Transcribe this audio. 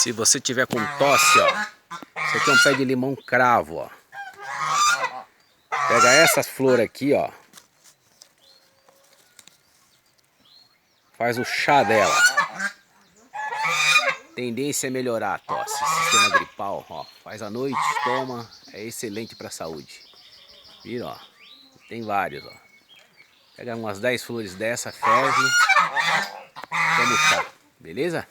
Se você tiver com tosse, ó, isso aqui é um pé de limão cravo, ó. Pega essas flores aqui, ó. Faz o chá dela. Tendência a melhorar a tosse, sistema gripal, ó. Faz à noite, toma, é excelente para a saúde. Viram, ó? Tem vários, ó. Pega umas 10 flores dessa, ferve, toma o chá, beleza?